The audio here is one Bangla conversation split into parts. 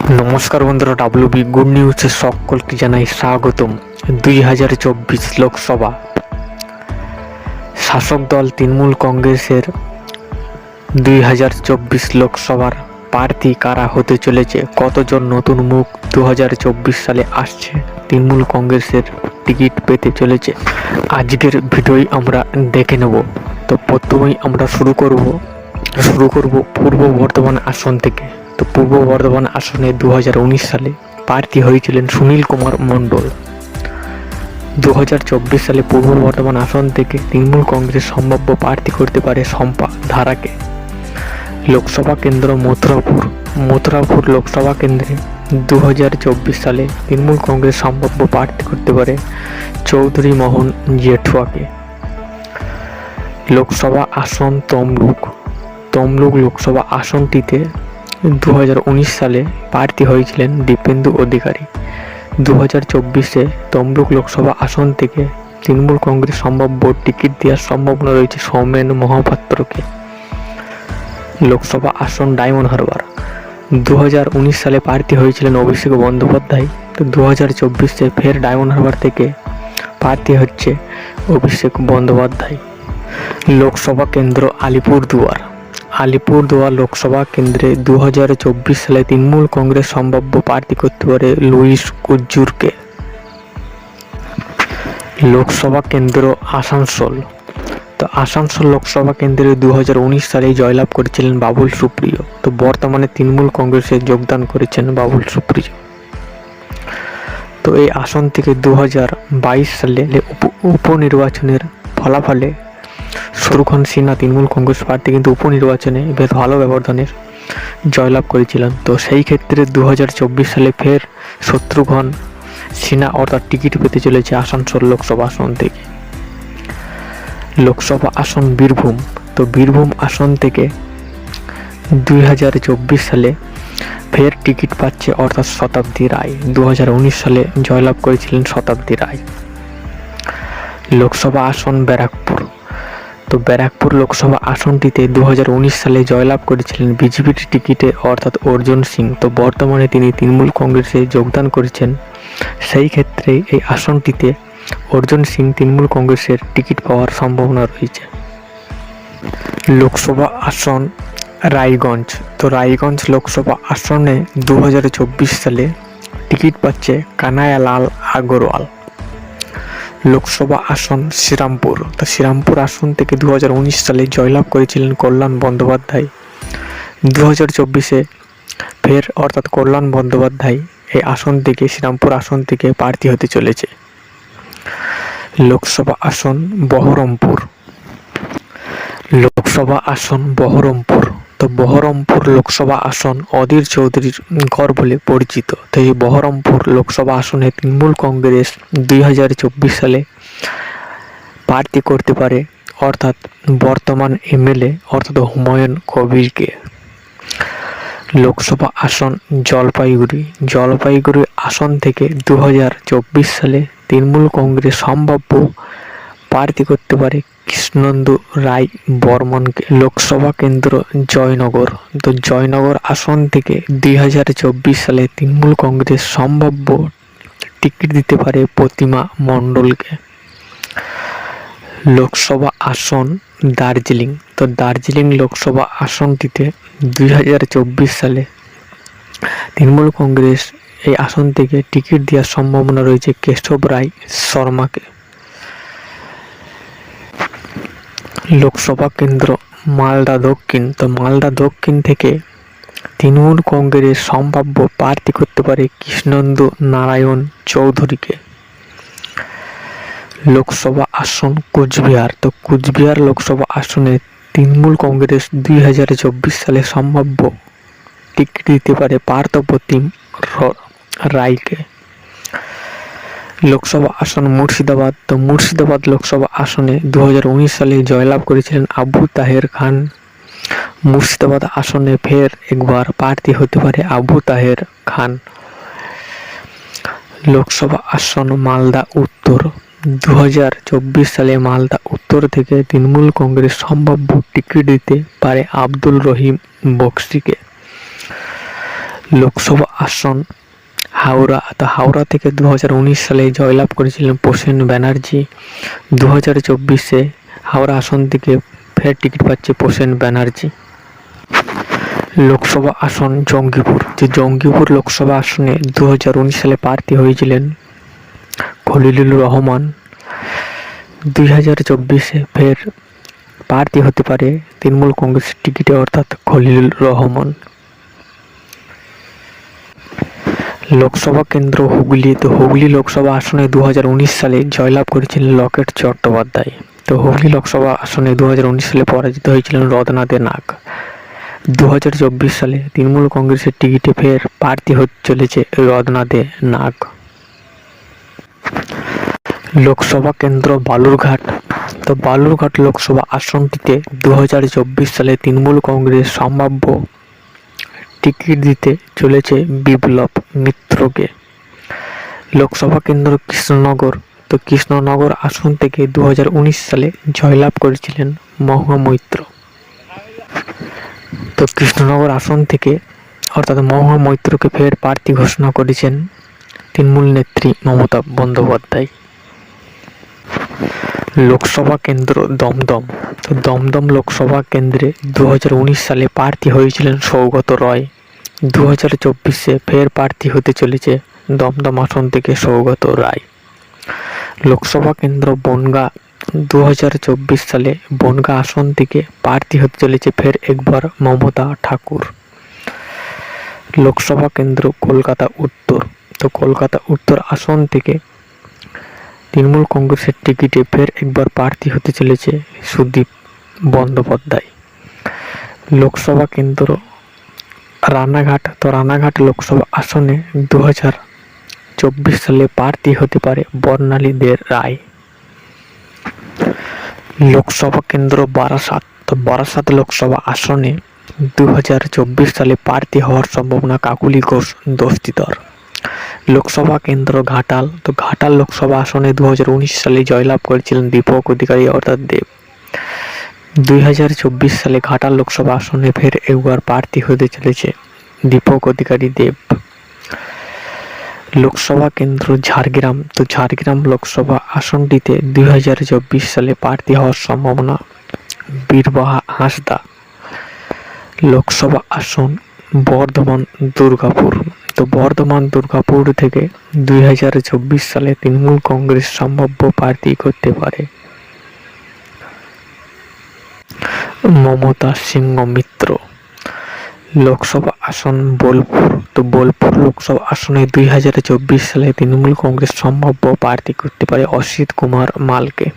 নমস্কার বন্ধুরা, ডাব্লিউবি গুড নিউজে সকলকে জানাই স্বাগতম। 2024 লোকসভা শাসক দল তৃণমূল কংগ্রেসের 2024 লোকসভার প্রার্থী কারা হতে চলেছে, কতজন নতুন মুখ 2024 সালে আসছে তৃণমূল কংগ্রেসের টিকিট পেতে চলেছে, আজকের ভিডিওই আমরা দেখে নেব। তো প্রথমেই আমরা শুরু করব পূর্ব বর্ধমান আসন থেকে। তো পূর্ব বর্ধমান আসনে 2019 সালে প্রার্থী হয়েছিলেন সুনীল কুমার মণ্ডল। 2024 সালে পূর্ব বর্ধমান আসন থেকে তৃণমূল কংগ্রেস সম্ভাব্য প্রার্থী করতে পারে শম্পা ধারাকে। লোকসভা কেন্দ্র মথুরাপুর লোকসভা কেন্দ্রে 2024 সালে তৃণমূল কংগ্রেস সম্ভাব্য প্রার্থী করতে পারে চৌধুরী মোহন জেঠুয়াকে। লোকসভা আসন তমলুক লোকসভা আসনটিতে 2019 সালে প্রার্থী হয়েছিলেন দীপেন্দু অধিকারী। 2024-এ তমলুক লোকসভা আসন থেকে তৃণমূল কংগ্রেস সম্ভাব্য টিকিট দেওয়ার সম্ভাবনা রয়েছে সৌমেন মহাপাত্রকে। লোকসভা আসন ডায়মন্ড হারবার 2019 সালে প্রার্থী হয়েছিলেন অভিষেক বন্দ্যোপাধ্যায়। তো 2024-এ ফের ডায়মন্ড হারবার থেকে প্রার্থী হচ্ছে অভিষেক বন্দ্যোপাধ্যায়। লোকসভা কেন্দ্র আলিপুরদুয়ার লোকসভা কেন্দ্রে 2024 সালে তৃণমূল কংগ্রেস সম্ভাব্য প্রার্থী করতে পারে লুইস কুজ্জুরকে। লোকসভা কেন্দ্র আসানসোল লোকসভা কেন্দ্রে 2019 সালে জয়লাভ করেছিলেন বাবুল সুপ্রিয়। তো বর্তমানে তৃণমূল কংগ্রেসে যোগদান করেছেন বাবুল সুপ্রিয়। তো এই আসন থেকে 2022 সালে উপনির্বাচনের ফলাফলে শত্রুঘ্ন সিনহা তৃণমূল কংগ্রেস প্রার্থী কিন্তু উপনির্বাচনে বেশ ভালো ব্যবধানের জয়লাভ করেছিলেন। তো সেই ক্ষেত্রে 2024 সালে ফের শত্রুঘ্ন সিনহা অর্থাৎ টিকিট পেতে চলেছে আসানসোল লোকসভা আসন থেকে। লোকসভা আসন বীরভূম আসন থেকে 2024 সালে ফের টিকিট পাচ্ছে অর্থাৎ শতাব্দী রায়। 2019 সালে জয়লাভ করেছিলেন শতাব্দী রায়। লোকসভা আসন ব্যারাকপুর লোকসভা আসনটিতে 2019 সালে জয়লাভ করেছিলেন বিজেপির টিকিটে অর্থাৎ অর্জুন সিং। তো বর্তমানে তিনি তৃণমূল কংগ্রেসে যোগদান করেছেন, সেই ক্ষেত্রে এই আসনটিতে অর্জুন সিং তৃণমূল কংগ্রেসের টিকিট পাওয়ার সম্ভাবনা রয়েছে। লোকসভা আসন রায়গঞ্জ লোকসভা আসনে 2024 সালে টিকিট পাচ্ছে কানাইয়ালাল আগরওয়াল। লোকসভা আসন শ্রীরামপুর আসন থেকে 2019 সালে জয়লাভ করেছিলেন কল্যাণ বন্দ্যোপাধ্যায়। 2024-এ ফের অর্থাৎ কল্যাণ বন্দ্যোপাধ্যায় এই শ্রীরামপুর আসন থেকে প্রার্থী হতে চলেছে। লোকসভা আসন বহরমপুর তো বহরমপুর লোকসভা আসন অধীর চৌধুরীর গড় বলে পরিচিত। তো এই বহরমপুর লোকসভা আসনে তৃণমূল কংগ্রেস 2024 সালে প্রার্থী করতে পারে অর্থাৎ বর্তমান এমএলএ অর্থাৎ হুমায়ুন কবিরকে। লোকসভা আসন জলপাইগুড়ি আসন থেকে 2024 সালে তৃণমূল কংগ্রেস সম্ভাব্য প্রার্থী করতে পারে কৃষ্ণেন্দু রায় বর্মনকে। লোকসভা কেন্দ্র জয়নগর আসন থেকে 2024 সালে তৃণমূল কংগ্রেস সম্ভাব্য টিকিট দিতে পারে প্রতিমা মণ্ডলকে। লোকসভা আসন দার্জিলিং লোকসভা আসনটিতে 2024 সালে তৃণমূল কংগ্রেস এই আসন থেকে টিকিট দেওয়ার সম্ভাবনা রয়েছে কেশব রায় শর্মাকে। লোকসভা কেন্দ্র মালদা দক্ষিণ থেকে তৃণমূল কংগ্রেস সম্ভাব্য প্রার্থী করতে পারে কৃষ্ণেন্দু নারায়ণ চৌধুরীকে। লোকসভা আসন কুচবিহার লোকসভা আসনে তৃণমূল কংগ্রেস 2024 সালে সম্ভাব্য টিকিট দিতে পারে পার্থপ্রতিম রায়কে। লোকসভা আসন মুর্শিদাবাদ লোকসভা আসনে 2019 সালে জয়লাভ করেছিলেন আবু তাহের খান। মুর্শিদাবাদ আসনে ফের একবার প্রার্থী হতে পারে আবু তাহের খান। লোকসভা আসন মালদা উত্তর 2024 সালে মালদা উত্তর থেকে তৃণমূল কংগ্রেস সম্ভাব্য টিকিট দিতে পারে আব্দুল রহিম বক্সিকে। লোকসভা আসন হাওড়া, তো হাওড়া থেকে 2019 সালে জয়লাভ করেছিলেন প্রসেন ব্যানার্জি। 2024-এ হাওড়া আসন থেকে ফের টিকিট পাচ্ছে প্রসেন ব্যানার্জি। লোকসভা আসন জঙ্গিপুর, যে জঙ্গিপুর লোকসভা আসনে 2019 সালে প্রার্থী হয়েছিলেন খলিলুর রহমান। 2024-এ ফের প্রার্থী হতে পারে তৃণমূল কংগ্রেসের টিকিটে, অর্থাৎ খলিলুর রহমান। লোকসভা কেন্দ্র হুগলি, তো হুগলি লোকসভা আসনে 2019 সালে জয়লাভ করেছিলেন লকেট চট্টোপাধ্যায়। তো হুগলি লোকসভা আসনে 2019 সালে পরাজিত হয়েছিলেন রত্না দে নাগ। 2024 সালে তৃণমূল কংগ্রেসের টিকিটে ফের প্রার্থী হতে চলেছে রত্না দে নাগ। লোকসভা কেন্দ্র বালুরঘাট, তো বালুরঘাট লোকসভা আসনটিতে 2024 সালে তৃণমূল কংগ্রেস সম্ভাব্য টিকিট দিতে চলেছে বিপ্লব মিত্রকে। লোকসভা কেন্দ্র কৃষ্ণনগর, তো কৃষ্ণনগর আসন থেকে 2019 সালে জয়লাভ করেছিলেন মহুয়া মৈত্র। তো কৃষ্ণনগর আসন থেকে অর্থাৎ মহুয়া মৈত্রকে ফের প্রার্থী ঘোষণা করেছেন তৃণমূল নেত্রী মমতা বন্দ্যোপাধ্যায়। লোকসভা কেন্দ্র দমদম, তো দমদম লোকসভা কেন্দ্রে 2019 সালে প্রার্থী হয়েছিলেন সৌগত রয়। 2024-এ ফের প্রার্থী হতে চলেছে দমদম আসন থেকে সৌগত রায়। লোকসভা কেন্দ্র বনগাঁ, 2024 সালে বনগাঁ আসন থেকে প্রার্থী হতে চলেছে ফের একবার মমতা ঠাকুর। লোকসভা কেন্দ্র কলকাতা উত্তর, তো কলকাতা উত্তর আসন থেকে তৃণমূল কংগ্রেসের টিকিটে ফের একবার প্রার্থী হতে চলেছে সুদীপ বন্দ্যোপাধ্যায়। লোকসভা কেন্দ্র রানাঘাট, তো রানাঘাট লোকসভা আসনে 2024 সালে প্রার্থী হতে পারে বর্ণালী দে রায়। লোকসভা কেন্দ্র বারাসাত, তো বারাসাত লোকসভা আসনে 2024 সালে প্রার্থী হওয়ার সম্ভাবনা কাকুলি ঘোষ দস্তিদার। লোকসভা কেন্দ্র ঘাটাল, তো ঘাটাল লোকসভা আসনে 2019 সালে জয়লাভ করেছিলেন দীপক অধিকারী অর্থাৎ দেব। 2024 সালে ঘাটাল লোকসভা আসনে ফের একবার প্রার্থী হতে চলেছে দীপক অধিকারী দেব। লোকসভা কেন্দ্র ঝাড়গ্রাম, তো ঝাড়গ্রাম লোকসভা আসনটিতে 2024 সালে প্রার্থী হওয়ার সম্ভাবনা বীরবাহা হাঁসদা। লোকসভা আসন বর্ধমান দুর্গাপুর, তো বর্ধমান দুর্গাপুর থেকে 2024 সালে তৃণমূল কংগ্রেস সম্ভাব্য প্রার্থী করতে পারে মমতা সিংহ মিত্র। লোকসভা আসন বোলপুর, তো বোলপুর লোকসভা আসনে 2024 সালে তৃণমূল কংগ্রেস সম্ভাব্য প্রার্থী করতে পারে অসিত কুমার মালকে।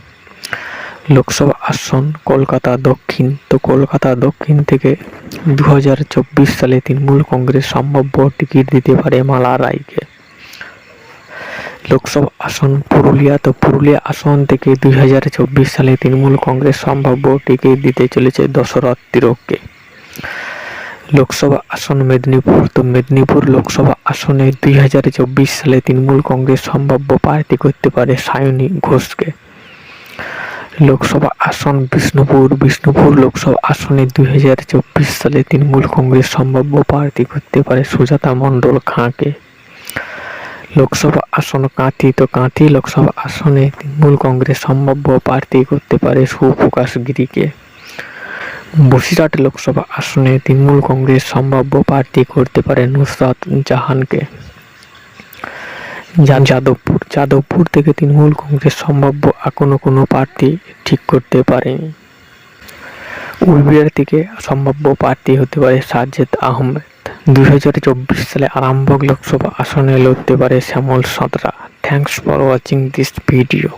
লোকসভা আসন কলকাতা দক্ষিণ, তো কলকাতা দক্ষিণ থেকে 2024 সালে তৃণমূল কংগ্রেস সম্ভাব্য টিকিট দিতে পারে মালা রায়কে। লোকসভা আসন পুরুলিয়া, তো পুরুলিয়া আসন থেকে 2024 সালে তৃণমূল কংগ্রেস সম্ভাব্য টিকিট দিতে চলেছে দশরথ তিরককে। লোকসভা আসন মেদিনীপুর, তো মেদিনীপুর লোকসভা আসনে 2024 সালে তৃণমূল কংগ্রেস সম্ভাব্য প্রার্থী করতে পারে সায়নী ঘোষকে। লোকসভা আসন বিষ্ণুপুর, বিষ্ণুপুর লোকসভা আসনে 2024 সালে তৃণমূল কংগ্রেস সম্ভাব্য প্রার্থী করতে পারে সুজাতা মণ্ডল খাঁকে। লোকসভা আসন কাঁথি, তো কাঁথি লোকসভা আসনে তৃণমূল কংগ্রেস সম্ভাব্য প্রার্থী করতে পারে সুপ্রকাশ গিরিকে। বসিরহাট লোকসভা আসনে তৃণমূল কংগ্রেস সম্ভাব্য প্রার্থী করতে পারে নুসরাত জাহানকে। যাদবপুর, যাদবপুর থেকে তৃণমূল কংগ্রেস সম্ভাব্য এখনো কোনো প্রার্থী ঠিক করতে পারেনি। উলবিড়ার থেকে সম্ভাব্য প্রার্থী হতে পারে সাজ্জেদ আহমেদ। 2024 সালে আরামবাগ লোকসভা আসনে লড়তে পারে Shyamal Santra. Thanks for watching this video.